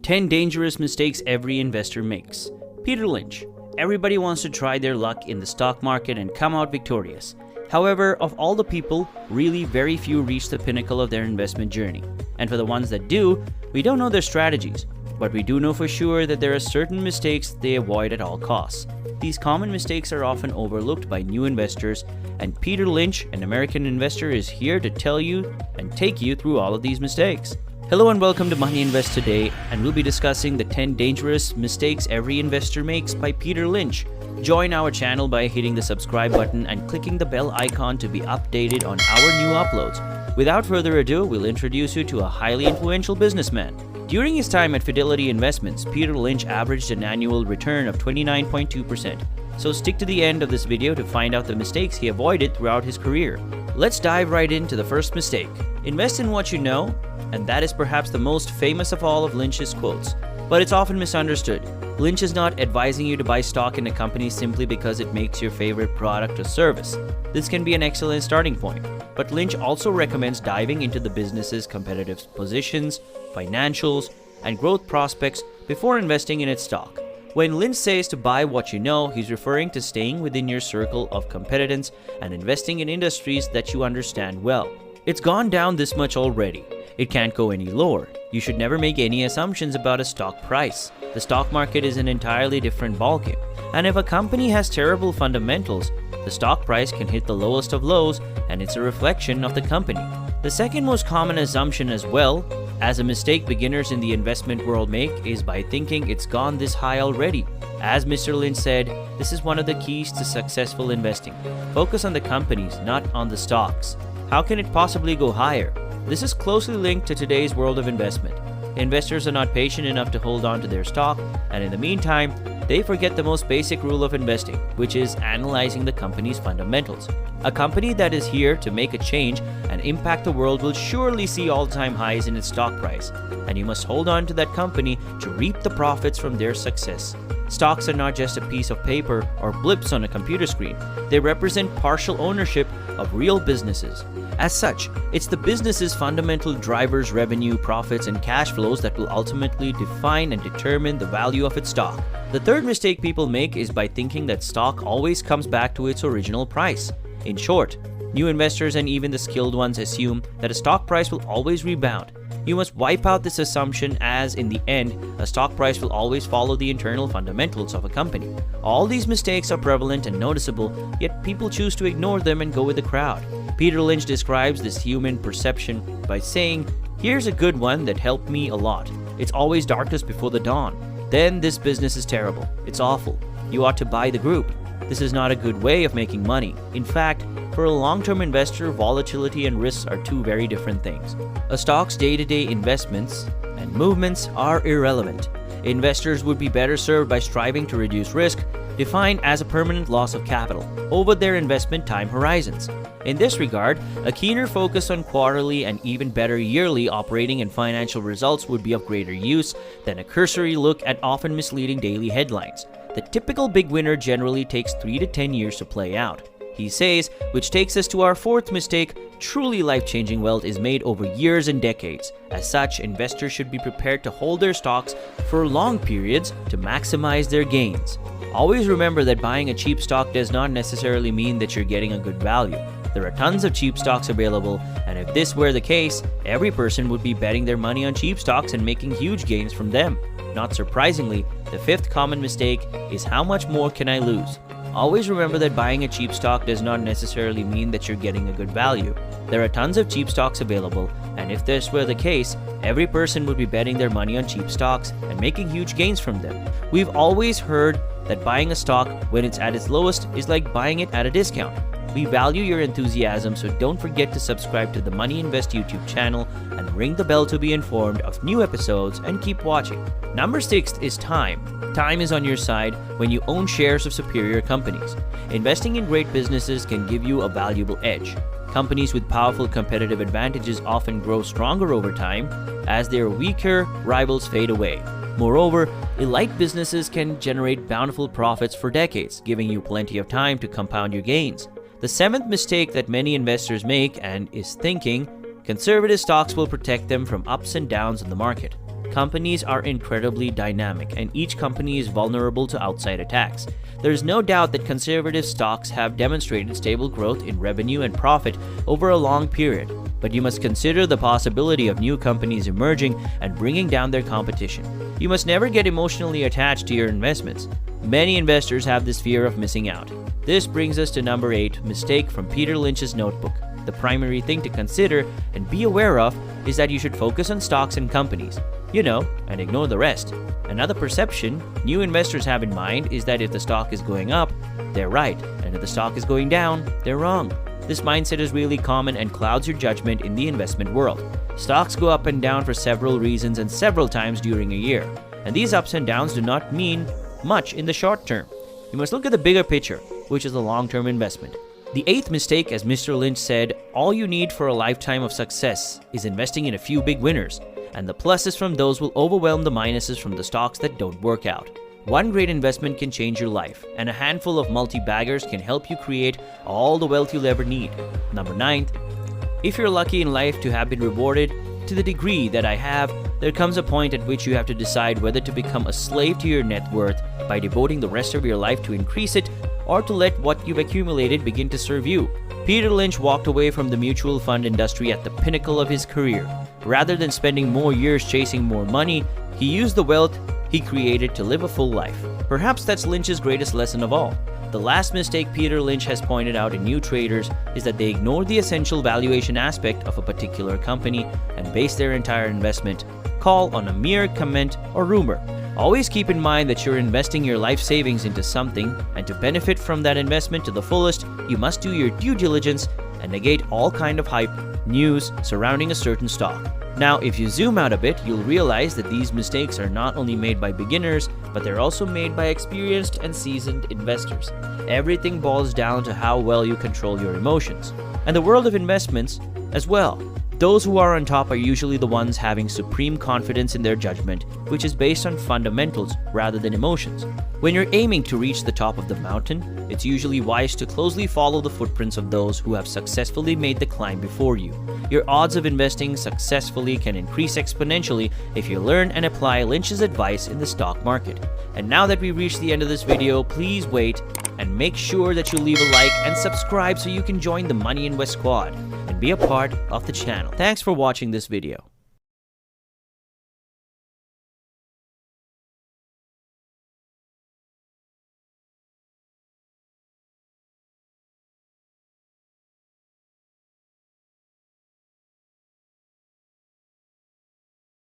10 dangerous mistakes every investor makes. Peter Lynch. Everybody wants to try their luck in the stock market and come out victorious. However, of all the people, really very few reach the pinnacle of their investment journey. And for the ones that do, we don't know their strategies, but we do know for sure that there are certain mistakes they avoid at all costs. These common mistakes are often overlooked by new investors, and Peter Lynch, an American investor, is here to tell you and take you through all of these mistakes. Hello and welcome to Money Invest Today, and we'll be discussing the 10 dangerous mistakes every investor makes by Peter Lynch. Join our channel by hitting the subscribe button and clicking the bell icon to be updated on our new uploads. Without further ado, we'll introduce you to a highly influential businessman. During his time at Fidelity Investments, Peter Lynch averaged an annual return of 29.2%. So stick to the end of this video to find out the mistakes he avoided throughout his career. Let's dive right into the first mistake. Invest in what you know, and that is perhaps the most famous of all of Lynch's quotes. But it's often misunderstood. Lynch is not advising you to buy stock in a company simply because it makes your favorite product or service. This can be an excellent starting point, but Lynch also recommends diving into the business's competitive positions, financials, and growth prospects before investing in its stock. When Lynch says to buy what you know, he's referring to staying within your circle of competence and investing in industries that you understand well. It's gone down this much already. It can't go any lower. You should never make any assumptions about a stock price. The stock market is an entirely different ballgame. And if a company has terrible fundamentals, the stock price can hit the lowest of lows, and it's a reflection of the company. The second most common assumption as well, as a mistake beginners in the investment world make, is by thinking it's gone this high already. As Mr. Lynch said, this is one of the keys to successful investing. Focus on the companies, not on the stocks. How can it possibly go higher? This is closely linked to today's world of investment. Investors are not patient enough to hold on to their stock, and in the meantime, they forget the most basic rule of investing, which is analyzing the company's fundamentals. A company that is here to make a change and impact the world will surely see all-time highs in its stock price, and you must hold on to that company to reap the profits from their success. Stocks are not just a piece of paper or blips on a computer screen. They represent partial ownership of real businesses. As such, it's the business's fundamental drivers, revenue, profits, and cash flows that will ultimately define and determine the value of its stock. The third mistake people make is by thinking that stock always comes back to its original price. In short, new investors and even the skilled ones assume that a stock price will always rebound. You must wipe out this assumption, as in the end, a stock price will always follow the internal fundamentals of a company. All these mistakes are prevalent and noticeable, yet people choose to ignore them and go with the crowd. Peter Lynch describes this human perception by saying, "Here's a good one that helped me a lot. It's always darkest before the dawn. Then this business is terrible. It's awful. You ought to buy the group." This is not a good way of making money. In fact, for a long-term investor, volatility and risks are two very different things. A stock's day-to-day investments and movements are irrelevant. Investors would be better served by striving to reduce risk, defined as a permanent loss of capital, over their investment time horizons. In this regard, a keener focus on quarterly and even better yearly operating and financial results would be of greater use than a cursory look at often misleading daily headlines. The typical big winner generally takes 3 to 10 years to play out. He says, which takes us to our fourth mistake: truly life-changing wealth is made over years and decades. As such, investors should be prepared to hold their stocks for long periods to maximize their gains. Always remember that buying a cheap stock does not necessarily mean that you're getting a good value. There are tons of cheap stocks available, and if this were the case, every person would be betting their money on cheap stocks and making huge gains from them. Not surprisingly, the fifth common mistake is how much more can I lose? Always remember that buying a cheap stock does not necessarily mean that you're getting a good value. There are tons of cheap stocks available, and if this were the case, every person would be betting their money on cheap stocks and making huge gains from them. We've always heard that buying a stock when it's at its lowest is like buying it at a discount. We value your enthusiasm, so don't forget to subscribe to the Money Invest YouTube channel and ring the bell to be informed of new episodes, and keep watching. Number 6 is time. Time is on your side when you own shares of superior companies. Investing in great businesses can give you a valuable edge. Companies with powerful competitive advantages often grow stronger over time as their weaker rivals fade away. Moreover, elite businesses can generate bountiful profits for decades, giving you plenty of time to compound your gains. The seventh mistake that many investors make and is thinking conservative stocks will protect them from ups and downs in the market. Companies are incredibly dynamic, and each company is vulnerable to outside attacks. There is no doubt that conservative stocks have demonstrated stable growth in revenue and profit over a long period, but you must consider the possibility of new companies emerging and bringing down their competition. You must never get emotionally attached to your investments. Many investors have this fear of missing out. This brings us to number 8, mistake from Peter Lynch's notebook. The primary thing to consider and be aware of is that you should focus on stocks and companies, and ignore the rest. Another perception new investors have in mind is that if the stock is going up, they're right, and if the stock is going down, they're wrong. This mindset is really common and clouds your judgment in the investment world. Stocks go up and down for several reasons and several times during a year, and these ups and downs do not mean much in the short term. You must look at the bigger picture, which is a long-term investment. The 8th mistake, as Mr. Lynch said, all you need for a lifetime of success is investing in a few big winners, and the pluses from those will overwhelm the minuses from the stocks that don't work out. One great investment can change your life, and a handful of multi-baggers can help you create all the wealth you'll ever need. Number 9, if you're lucky in life to have been rewarded to the degree that I have, there comes a point at which you have to decide whether to become a slave to your net worth by devoting the rest of your life to increase it, or to let what you've accumulated begin to serve you. Peter Lynch walked away from the mutual fund industry at the pinnacle of his career. Rather than spending more years chasing more money, he used the wealth he created to live a full life. Perhaps that's Lynch's greatest lesson of all. The last mistake Peter Lynch has pointed out in new traders is that they ignore the essential valuation aspect of a particular company and base their entire investment call on a mere comment or rumor. Always keep in mind that you're investing your life savings into something, and to benefit from that investment to the fullest, you must do your due diligence and negate all kind of hype, news surrounding a certain stock. Now, if you zoom out a bit, you'll realize that these mistakes are not only made by beginners, but they're also made by experienced and seasoned investors. Everything boils down to how well you control your emotions. And the world of investments as well. Those who are on top are usually the ones having supreme confidence in their judgment, which is based on fundamentals rather than emotions. When you're aiming to reach the top of the mountain, it's usually wise to closely follow the footprints of those who have successfully made the climb before you. Your odds of investing successfully can increase exponentially if you learn and apply Lynch's advice in the stock market. And now that we've reached the end of this video, please wait and make sure that you leave a like and subscribe so you can join the Money Invest Squad and be a part of the channel. Thanks for watching this video.